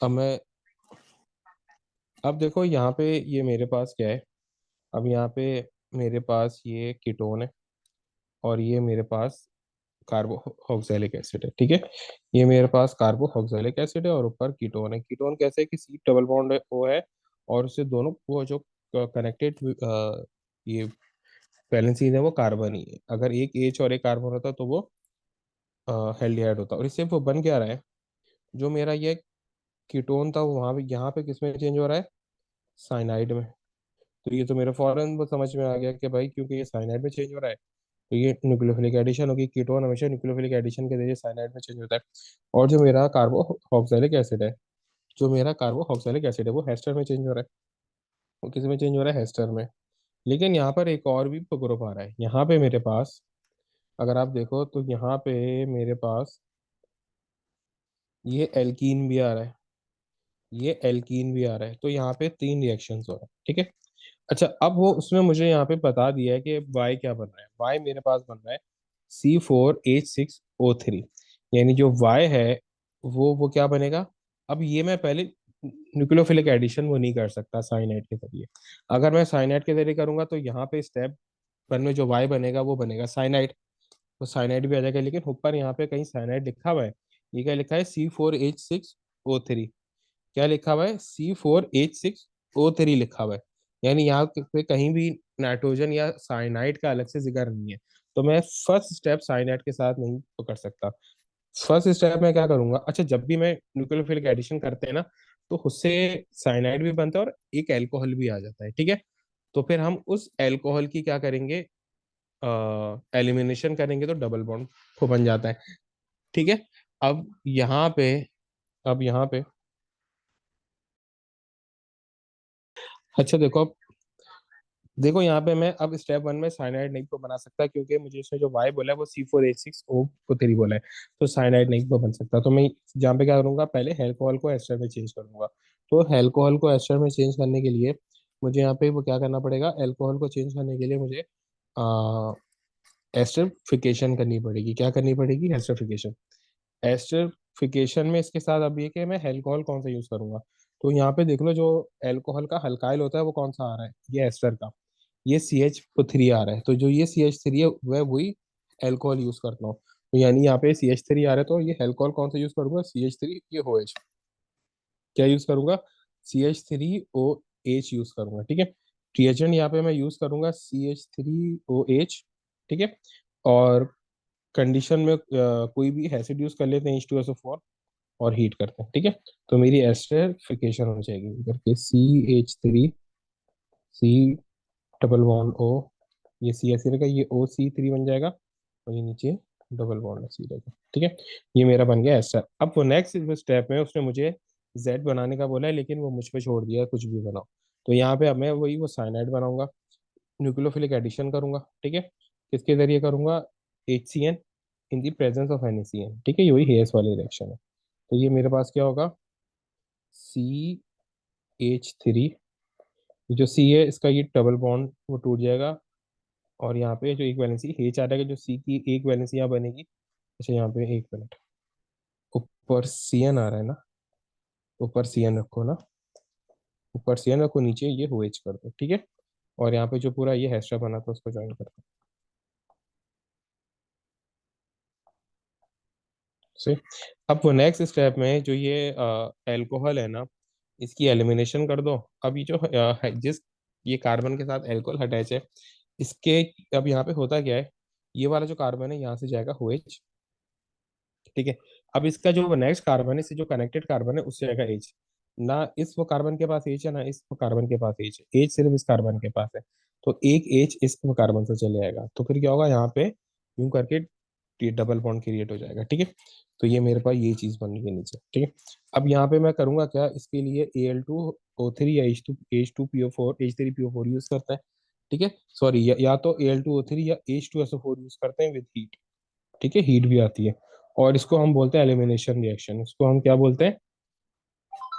अब मैं अब देखो यहाँ पे ये मेरे पास क्या है। अब यहाँ पे मेरे पास ये कीटोन है और ये मेरे पास कार्बोक्सिलिक एसिड है, ठीक है। ये मेरे पास कार्बोक्सिलिक एसिड है और ऊपर कीटोन है। कीटोन कैसे है कि सी डबल बॉन्ड है ओ है, और उससे दोनों वो जो कनेक्टेड ये वैलेंसीज है वो कार्बन ही है। अगर एक एच और एक कार्बन होता तो वो हेल्डिहाइड होता। और इससे वो बन क्या रहा है, जो मेरा ये कीटोन था वो वहाँ पे यहाँ पे किस में चेंज हो रहा है, साइनाइड में। तो ये तो मेरे फौरन वो समझ में आ गया कि भाई क्योंकि ये साइनाइड में चेंज हो रहा है तो ये न्यूक्लियोफिलिक एडिशन होगी। कीटोन हमेशा न्यूक्लियोफिलिक एडिशन के जरिए साइनाइड में चेंज होता है। और जो मेरा कार्बोक्सिलिक एसिड है, जो मेरा कार्बोक्सिलिक एसिड है वो हेस्टर में चेंज हो रहा है। वो किस में चेंज हो रहा है, हेस्टर में। लेकिन यहाँ पर एक और भी ग्रुप आ रहा है। यहाँ पे मेरे पास अगर आप देखो तो यहाँ पे मेरे पास ये एल्कीन भी आ रहा है, ये एल्कीन भी आ रहा है। तो यहाँ पे तीन रिएक्शंस हो रहे हैं, ठीक है। अच्छा, अब वो उसमें मुझे यहाँ पे बता दिया है कि वाई क्या बन रहा है। वाई मेरे पास बन रहा है C4H6O3। यानी जो वाई है वो क्या बनेगा। अब ये मैं पहले न्यूक्लियोफिलिक एडिशन वो नहीं कर सकता साइनाइड के जरिए। अगर मैं साइनाइड के जरिए करूंगा तो यहाँ पे स्टेप वन में जो वाई बनेगा वो बनेगा साइनाइड। तो साइनाइड भी आ जाएगा, लेकिन ऊपर यहाँ पे कहीं साइनाइड लिखा हुआ है। ये क्या लिखा है, C4H6O3। क्या लिखा हुआ है, C4H6O3 लिखा हुआ है। यानी यहाँ पे कहीं भी नाइट्रोजन या साइनाइड का अलग से जिक्र नहीं है। तो मैं फर्स्ट स्टेप साइनाइड के साथ नहीं तो कर सकता। फर्स्ट स्टेप में क्या करूंगा, अच्छा जब भी मैं न्यूक्लियोफिलिक एडिशन करते हैं ना तो उससे साइनाइड भी बनता है और एक अल्कोहल भी आ जाता है, ठीक है। तो फिर हम उस अल्कोहल की क्या करेंगे, एलिमिनेशन करेंगे तो डबल बॉन्ड को बन जाता है, ठीक है। अब यहाँ पे अब यहाँ पे अच्छा देखो, अब देखो यहाँ पे मैं अब स्टेप वन में साइनाइड नहीं तो बना सकता, क्योंकि मुझे इसमें जो वाई बोला है वो C4H6O3 बोला है। तो साइनाइड नहीं तो बन सकता। तो मैं जहाँ पे क्या करूंगा, पहले अल्कोहल को एस्टर में चेंज करूंगा। तो अल्कोहल को एस्टर में चेंज करने के लिए मुझे यहाँ पे वो क्या करना पड़ेगा, अल्कोहल को चेंज करने के लिए मुझे एस्टरिफिकेशन करनी पड़ेगी। क्या करनी पड़ेगी, एस्टरिफिकेशन। एस्टरिफिकेशन में इसके साथ अब ये कि मैं अल्कोहल कौन सा यूज करूंगा। तो यहाँ पे देख लो, जो अल्कोहल का हल्काइल होता है वो कौन सा आ रहा है, ये एस्टर का। ये CH3 आ रहा है। तो जो ये CH3 है वह वही अल्कोहल यूज करता हूँ। तो यानी यहाँ पे CH3 आ रहा है तो ये अल्कोहल कौन सा यूज करूंगा, CH3 ये OH। क्या यूज करूंगा, CH3OH यूज करूंगा, ठीक है। रिएजेंट यहाँ पे मैं यूज करूंगा CH3OH, ठीक है। और कंडीशन में कोई भी एसिड यूज कर लेते हैं H2SO4 और हीट करते हैं, ठीक है। तो मेरी एस्टरिफिकेशन हो जाएगी करके CH3C डबल बॉन्ड O। ये C ऐसे रहेगा, ये OC3 बन जाएगा और ये नीचे डबल बॉन्ड C रहेगा, ठीक है। ये मेरा बन गया एस्टर। अब वो नेक्स्ट स्टेप में उसने मुझे Z बनाने का बोला है, लेकिन वो मुझ पे छोड़ दिया है कुछ भी बनाओ। तो यहाँ पे अब मैं वही वो साइनाइड बनाऊंगा, न्यूक्लियोफिलिक एडिशन करूंगा, ठीक है। किसके जरिए करूंगा, HCN in the presence of NaCN, ठीक है। ये वही हेयस वाली रिएक्शन है। तो ये मेरे पास क्या होगा, CH3। जो C है इसका ये डबल बॉन्ड वो टूट जाएगा, और यहाँ पे जो एक वैलेंसी H आ जाएगा, जो C की एक वैलेंसी यहाँ बनेगी। अच्छा यहाँ पे एक मिनट, ऊपर CN आ रहा है ना, ऊपर CN रखो ना, ऊपर CN रखो, नीचे ये OH कर दो, ठीक है। और यहाँ पे जो पूरा ये हेस्टा बना था उसको ज्वाइन कर दो से। अब वो नेक्स्ट स्टेप में जो ये एल्कोहल है ना, इसकी एलिमिनेशन कर दो। अब ये जो जिस ये कार्बन के साथ एल्कोहल अटैच है इसके, अब यहाँ पे होता क्या है, ये वाला जो कार्बन है यहाँ से जाएगा OH, ठीक है। अब इसका जो नेक्स्ट कार्बन है, इससे जो कनेक्टेड कार्बन है उससे जाएगा H। ना इस वो कार्बन के पास H है, ना इस वो कार्बन के पास H है। H सिर्फ इस कार्बन के पास है। तो एक H इस वो कार्बन से चले जाएगा, तो फिर क्या होगा यहाँ पे यूं करके डबल बॉन्ड क्रिएट हो जाएगा, ठीक है। तो ये मेरे पास ये चीज बन गई नीचे, ठीक है। अब यहाँ पे मैं करूंगा क्या, इसके लिए Al2O3 या H3PO4 यूज करता है, ठीक है। सॉरी, या तो Al2O3 या H2SO4 यूज करते हैं विद हीट, ठीक है। हीट भी आती है। और इसको हम बोलते हैं एलिमिनेशन रिएक्शन। इसको हम क्या बोलते हैं,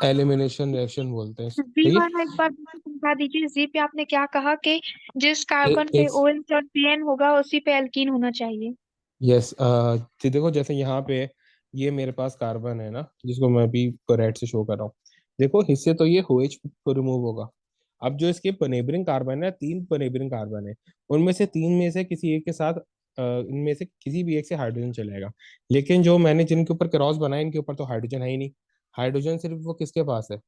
एलिमिनेशन रिएक्शन बोलते हैं, जी ठीक वाला एक बार मुझे समझा दीजिए। जी पे आपने क्या कहा कि जिस है। कार्बन पे इस OH और CN होगा उसी पे एल्कीन होना चाहिए। यस, देखो जैसे यहाँ पे ये मेरे पास कार्बन है ना, जिसको मैं अभी रेड से शो कर रहा हूँ। देखो हिस्से तो ये OH को रिमूव होगा। अब जो इसके पनेबरिंग कार्बन है, 3 पनेबरिंग कार्बन है, उनमें से 3 में से किसी एक के साथ इनमें से किसी भी एक से हाइड्रोजन चलेगा। लेकिन जो मैंने जिनके ऊपर क्रॉस बनाया, इनके ऊपर तो हाइड्रोजन है ही नहीं। हाइड्रोजन सिर्फ वो किसके पास है,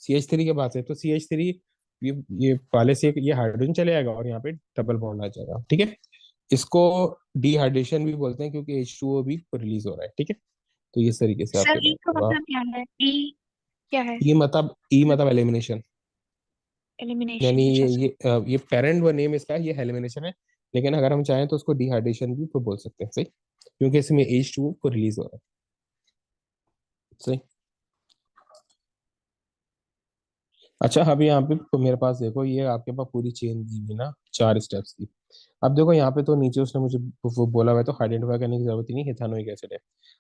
CH3 के पास है। तो CH3, ये वाले से ये हाइड्रोजन चले जाएगा और यहाँ पे डबल बॉन्ड आ जाएगा, ठीक है। इसको डिहाइड्रेशन भी बोलते हैं, क्योंकि H2O भी रिलीज हो रहा है, ठीक है। तो इस तरीके से सर आपके ई पास का होगा। मतलब क्या है? ई क्या है? ई मतलब एलिमिनेशन। यानी एलिमिनेशन, अच्छा सर। ये पेरेंट व नेम इसका ये एलिमिनेशन है। लेकिन अगर हम चाहें तो उसको डिहाइड्रेशन भी तो बोल सकते हैं, सही, क्योंकि इसमें H2O को रिलीज हो रहा है, सही। अच्छा, अभी यहाँ पे तो मेरे पास देखो, ये आपके पास पूरी चेन दी हुई ना 4 स्टेप्स की। अब देखो यहाँ पे तो नीचे उसने मुझे वो बोला हुआ है, तो आइडेंटिफाई करने की जरूरत ही नहीं, हिथानोइक एसिड है।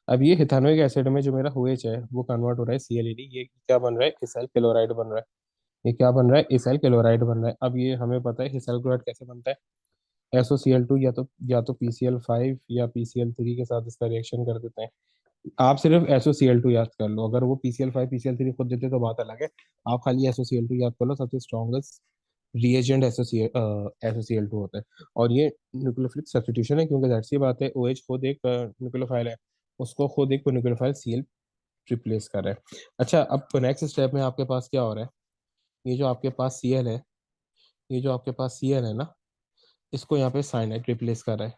अब ये हिथानोइक एसिड में जो मेरा OH है वो कन्वर्ट हो रहा है ClAd, ये क्या बन रहा है, इसाइल क्लोराइड बन रहा है। ये क्या बन रहा है, इसाइल क्लोराइड बन रहा है। अब ये हमें पता है इसाइल क्लोराइड कैसे बनता है, SOCl2 या तो PCl5 या PCl3 के साथ इसका रिएक्शन कर देते हैं। आप सिर्फ SOCl2 याद कर लो, अगर वो PCl5 PCl3 खुद देते तो बात अलग है। आप खाली SOCl2 याद कर लो, सबसे स्ट्रॉन्गेस्ट रिएजेंट SOCl2 होता है। और ये न्यूक्लियोफिलिक सब्स्टिट्यूशन है, क्योंकि जाहिर सी बात है OH खुद एक न्यूक्लियोफाइल है, उसको खुद एक न्यूक्लियोफाइल Cl रिप्लेस कर रहा है। अच्छा, अब नेक्स्ट स्टेप में आपके पास क्या हो रहा है, ये जो आपके पास Cl है, ये जो आपके पास Cl है ना, इसको यहाँ पे साइनाइड रिप्लेस कर रहा है।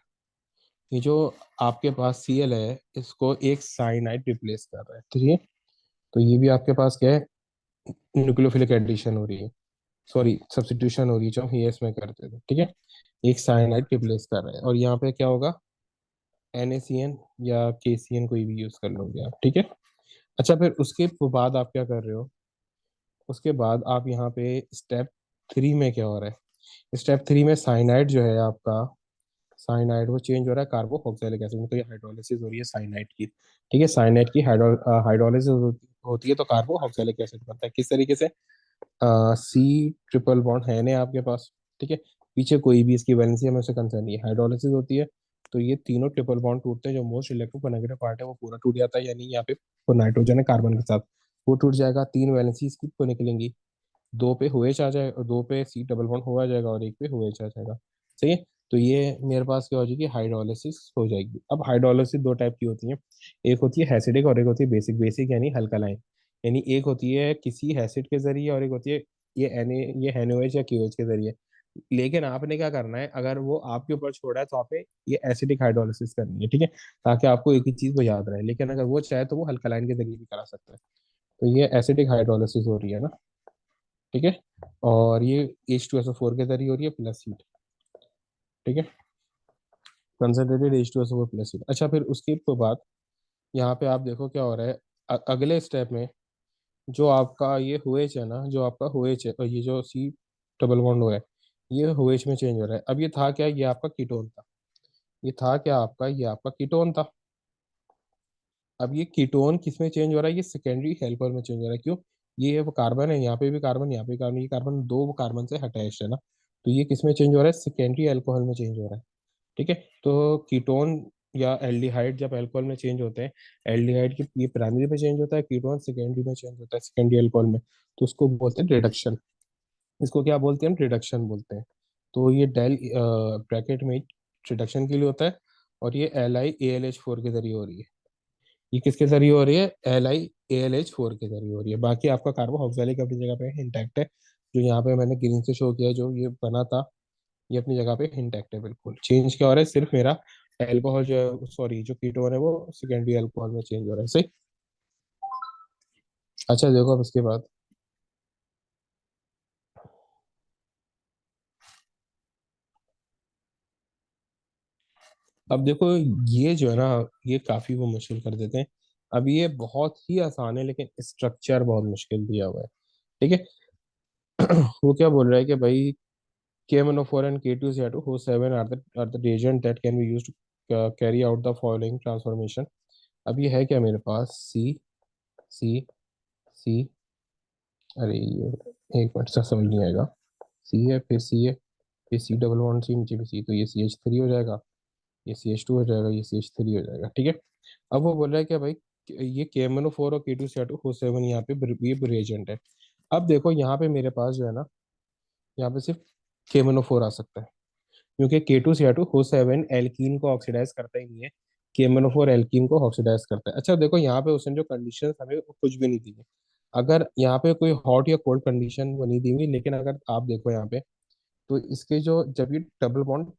ये जो आपके पास Cl है, इसको एक साइनाइड रिप्लेस कर रहा है, ठीक है। तो ये भी आपके पास क्या है, न्यूक्लियोफिलिक एडिशन हो रही है, सॉरी सब्स्टिट्यूशन हो रही है, जो हम ES में करते थे, ठीक है। एक साइनाइड रिप्लेस कर रहे हैं, और यहाँ पे क्या होगा, NaCN या KCN कोई भी यूज कर लोगे आप, ठीक है। अच्छा, फिर उसके बाद आप क्या कर रहे हो, उसके बाद आप यहाँ पे स्टेप 3 में क्या हो रहा है, स्टेप 3 में साइनाइड जो है आपका, साइनाइड वो चेंज हो रहा है कार्बोक्सिलिक एसिड में। तो ये हाइड्रोलिसिस हो रही है साइनाइड की, ठीक है। साइनाइड की हाइड्रोलिसिस होती है तो कार्बोक्सिलिक एसिड बनता है, किस तरीके से, C ट्रिपल बॉन्ड है ना आपके पास, ठीक है। पीछे कोई भी इसकी वैलेंसी हमें उससे कंसर्न नहीं है, हाइड्रोलिसिस होती है तो ये तीनों ट्रिपल बॉन्ड टूटते हैं, जो मोस्ट इलेक्ट्रोनेगेटिव पार्ट है वो पूरा टूट जाता है। यानी यहाँ पे वो नाइट्रोजन है कार्बन के साथ, वो टूट जाएगा, 3 वैलेंसी इसकी को निकलेंगी, 2 पे OH आ जाएगा, 2 पे C डबल बॉन्ड हो आ जाएगा, और 1 पे OH आ जाएगा, सही है। तो ये मेरे पास क्या हो जाएगी, हाइड्रोलिसिस हो जाएगी। अब हाइड्रोलिसिस 2 टाइप की होती है, एक होती है एसिडिक और एक होती है बेसिक। बेसिक यानी हल्का लाइन, यानी एक होती है किसी एसिड के जरिए और एक होती है ये NaOH या KOH के जरिए। लेकिन आपने क्या करना है, अगर वो आपके ऊपर छोड़ा है तो आपने ये एसिडिक हाइड्रोलिसिस करनी है, ठीक है, ताकि आपको एक ही चीज को याद रहे। लेकिन अगर वो चाहे तो वो हल्का लाइन के जरिए भी करा सकता है। तो ये एसिडिक हाइड्रोलिसिस हो रही है ना, ठीक है। और ये H2SO4 के जरिए हो रही है प्लस हीट, ठीक है, कंसनट्रेटेड H2SO4 प्लस हीट। अच्छा, फिर उसके तो बाद यहाँ पे आप देखो क्या हो रहा है, अगले स्टेप में जो आपका ये OH है ना, जो आपका OH है, और ये जो C डबल बॉन्ड है, ये OH में चेंज हो रहा है। अब ये था क्या, ये आपका कीटोन था, ये था क्या आपका, ये आपका कीटोन था। अब ये कीटोन किस में चेंज हो रहा है, ये सेकेंडरी हेल्पर में चेंज हो रहा है। क्यों, ये वो कार्बन है, यहाँ पे भी कार्बन, यहाँ पे भी कार्बन, ये कार्बन दो कार्बन से अटैच्ड है ना, तो ये किस में चेंज हो रहा है, सेकेंडरी अल्कोहल में चेंज हो रहा है, ठीक है। तो कीटोन या एल्डिहाइड जब अल्कोहल में चेंज होते हैं, एल्डिहाइड की ये प्राइमरी में चेंज होता है, कीटोन सेकेंडरी में चेंज होता है, सेकेंडरी अल्कोहल में, तो उसको बोलते हैं रिडक्शन। इसको क्या बोलते हैं, रिडक्शन बोलते हैं। तो ये डेल ब्रैकेट में रिडक्शन के लिए होता है, और ये LiAlH4 के जरिए हो रही है। ये किसके जरिए हो रही है, LiAlH4 के जरिए हो रही है। बाकी आपका कार्बोक्सिलिक अपनी जगह पे इंटैक्ट है, जो यहाँ पे मैंने ग्रीन से शो किया है, जो ये बना था, ये अपनी जगह पे इंटैक्ट है बिल्कुल। चेंज क्या हो रहा है, सिर्फ मेरा एल्कोहल जो है, सॉरी जो कीटोन है वो सेकेंडरी अल्कोहल में चेंज हो रहा है, सही। अच्छा देखो, अब इसके बाद, अब देखो, ये जो है ना, ये काफी वो मुश्किल कर देते हैं। अब ये बहुत ही आसान है, लेकिन स्ट्रक्चर बहुत मुश्किल दिया हुआ है, ठीक है। वो क्या बोल रहा है कि भाई KMnO4 and K2CO2 are the reagent that can be used to carry out the following transformation। अब ये है क्या मेरे पास, सी सी, अरे ये एक मिनट से समझ नहीं आएगा। सी है, फिर सी है, फिर C डबल बॉन्ड सी, नीचे भी सी, तो ये CH3 हो जाएगा, ये CH2 हो जाएगा, ये CH3 हो जाएगा, ठीक है। अब वो बोल रहा है कि भाई ये KMnO4 और K2CR2O7 यहाँ पे ये रिएजेंट है। अब देखो यहाँ पे मेरे पास जो है ना, यहाँ पे सिर्फ KMnO4 आ सकता है, क्योंकि K2CR2O7 एल्कीन को ऑक्सीडाइज करता ही नहीं है, KMnO4 एल्कीन को ऑक्सीडाइज करता है। अच्छा देखो यहाँ पे उसने जो कंडीशन हमें कुछ भी नहीं दी है। अगर यहाँ पे कोई हॉट या कोल्ड कंडीशन वो नहीं दी हुई, लेकिन अगर आप देखो यहाँ पे, तो इसके जो जब ये डबल बॉन्ड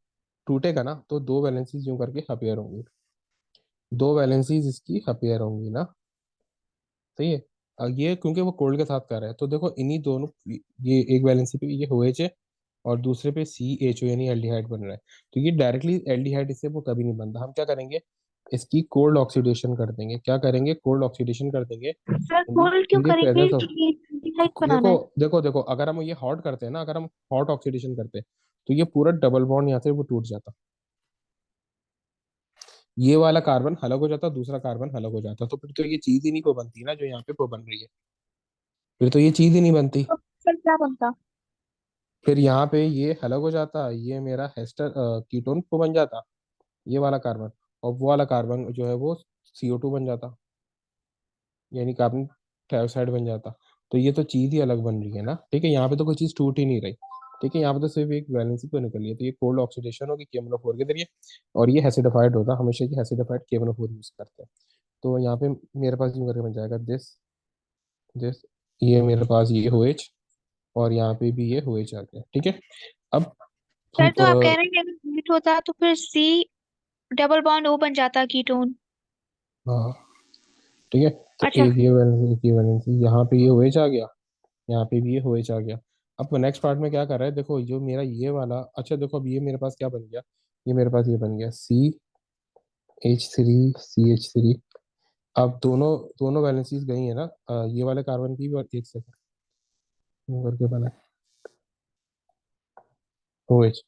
टूटेगा ना, तो दो वैलेंसीज यूं करके अपीयर होंगी, दो वैलेंसीज इसकी अपीयर होंगी ना। सही है। ये क्योंकि वो कोल्ड के साथ कर रहा है, तो देखो इन्हीं दोनों, ये एक वैलेंसी पे ये OH है और दूसरे पे CHO यानी एल्डिहाइड बन रहा है। तो ये डायरेक्टली एल्डिहाइड इससे वो कभी नहीं बनता। हम क्या करेंगे, इसकी कोल्ड ऑक्सीडेशन कर देंगे। क्या करेंगे, कोल्ड ऑक्सीडेशन कर देंगे सर इन कोल्ड क्यों दी करेंगे, प्रेजेंस ऑफ। ये एल्डिहाइड बनाना देखो है? देखो देखो, अगर हम ये हॉट करते हैं ना, अगर हम हॉट ऑक्सीडेशन करते हैं, तो ये पूरा डबल बॉन्ड यहाँ से वो टूट जाता, ये वाला कार्बन अलग हो जाता, दूसरा कार्बन अलग हो जाता, तो फिर तो ये चीज ही नहीं को बनती ना जो यहाँ पे वो बन रही है, फिर तो ये चीज ही नहीं बनती। तो सर क्या बनता? फिर यहाँ पे ये अलग हो जाता, ये मेरा हेस्टर कीटोन को बन जाता, ये वाला कार्बन, और वो वाला कार्बन जो है वो CO2 बन जाता, यानी कार्बन डाइऑक्साइड बन जाता। तो ये तो चीज ही अलग बन रही है ना, ठीक है, यहाँ पे तो कोई चीज टूट ही नहीं रही। ठीक है, यहाँ पे तो सिर्फ एक वैलेंसी को निकल रही है, तो ये कोल्ड ऑक्सीडेशन होगी KMnO4 के जरिए, और ये एसिडिफाइड होता, हमेशा ये एसिडिफाइड KMnO4 यूज करते हैं। तो यहाँ पे मेरे पास यूं करके बन जाएगा दिस दिस, ये मेरे पास ये OH, और यहाँ पे भी ये OH आ गया। ठीक है। अब हम सर तो आप कह रहे हैं कि अगर हीट होता तो फिर सी डबल बॉन्ड ओ बन जाता कीटोन। हाँ ठीक है, तो अच्छा। एक ये वैलेंसी, एक ये वैलेंसी, यहाँ पे ये OH आ गया, यहाँ पे भी ये OH आ गया। अब नेक्स्ट पार्ट में क्या कर रहा है, देखो जो मेरा ये वाला, अच्छा देखो अब ये मेरे पास क्या बन गया, ये मेरे पास ये बन गया CH3 CH3। अब दोनों दोनों वैलेंसीज गई है ना, ये वाले कार्बन की भी, और एक सेकंड करके बना OH।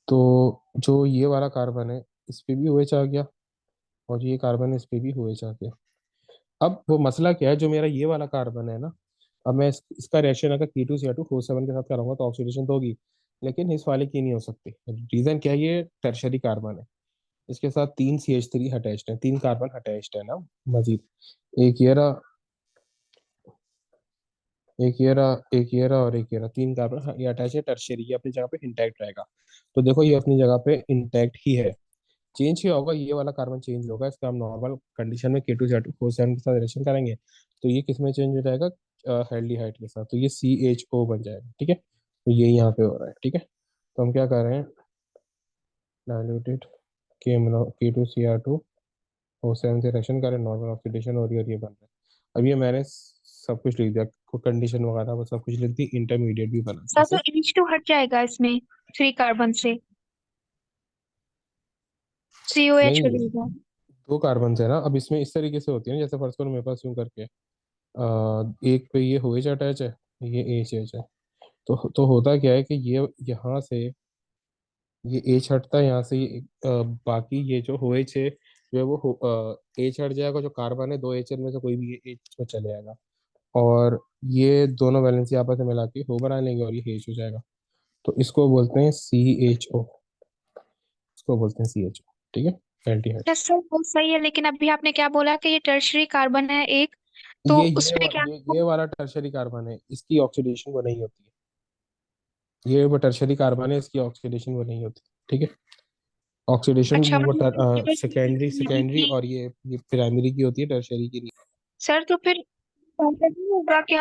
तो जो ये वाला कार्बन है, इस पे भी OH आ गया, और जो ये कार्बन है इस पे भी OH आ गया। अब वो मसला क्या है, जो मेरा ये वाला कार्बन है ना, अब मैं इसका रिएक्शन अगर K2CR2O7 के साथ कराऊंगा तो ऑक्सीडेशन तो होगी, लेकिन इस वाले की नहीं हो सकती। रीजन क्या है, ये टर्शरी कार्बन है, इसके साथ तीन CH3 अटैच्ड है, तीन कार्बन अटैच्ड है ना मजीद। एक ये रहा, एक ये रहा, एक ये रहा, और एक ये रहा, तीन कार्बन ये अटैच है, टर्शरी, ये अपनी जगह पे इंटैक्ट रहेगा। तो देखो ये अपनी जगह पे इंटैक्ट ही है। चेंज क्या होगा, ये वाला कार्बन चेंज होगा, इसका हम नॉर्मल कंडीशन में K2CR2O7 के साथ रिएक्शन करेंगे, तो ये किस में चेंज हो जाएगा, एल्डिहाइड के साथ, तो ये CHO बन जाएगा। ठीक है, तो ये यहाँ पे हो रहा है। ठीक है, तो हम क्या कर रहे हैं, डाइल्यूटेड K2CR2O7 से रिएक्शन करें, नॉर्मल ऑक्सीडेशन हो रही है और ये बन रहा है। अब ये मैंने सब कुछ लिख दिया, कंडीशन वगैरह वो सब कुछ लिख दी, इंटरमीडिएट भी बना दिया सर तो से। H2 हट जाएगा इसमें, 3 कार्बन से COH हो नहीं, जाएगा। दो कार्बन है ना, अब इसमें इस तरीके से होती है ना, जैसे फर्स्ट करो मेरे पास यूं करके, एक पे ये OH अटैच है, ये AH है, तो होता क्या है कि ये यहाँ से ये H हटता है, यहाँ से ये बाकी ये जो OH है जो है वो H हट जाएगा, जो कार्बन है दो H में से कोई भी ये H में चले जाएगा, और ये दोनों वैलेंसी आपस में मिला के हो बना लेंगे, और ये H हो जाएगा। तो इसको बोलते हैं CHO, इसको बोलते हैं CHO। ठीक है, एल्डिहाइड। अच्छा सर वो सही है, लेकिन अभी आपने क्या बोला कि ये टर्शरी कार्बन है एक, तो उसमें क्या? ये वाला टर्शरी कार्बन है, इसकी ऑक्सीडेशन वो नहीं होती है, ये वो टर्शरी कार्बन है, इसकी ऑक्सीडेशन वो नहीं होती। ठीक है, ऑक्सीडेशन अच्छा वो मतलब सेकेंडरी सेकेंडरी, कि और ये प्राइमरी की होती है, टर्शरी की नहीं। सर तो फिर ऐसा नहीं होगा कि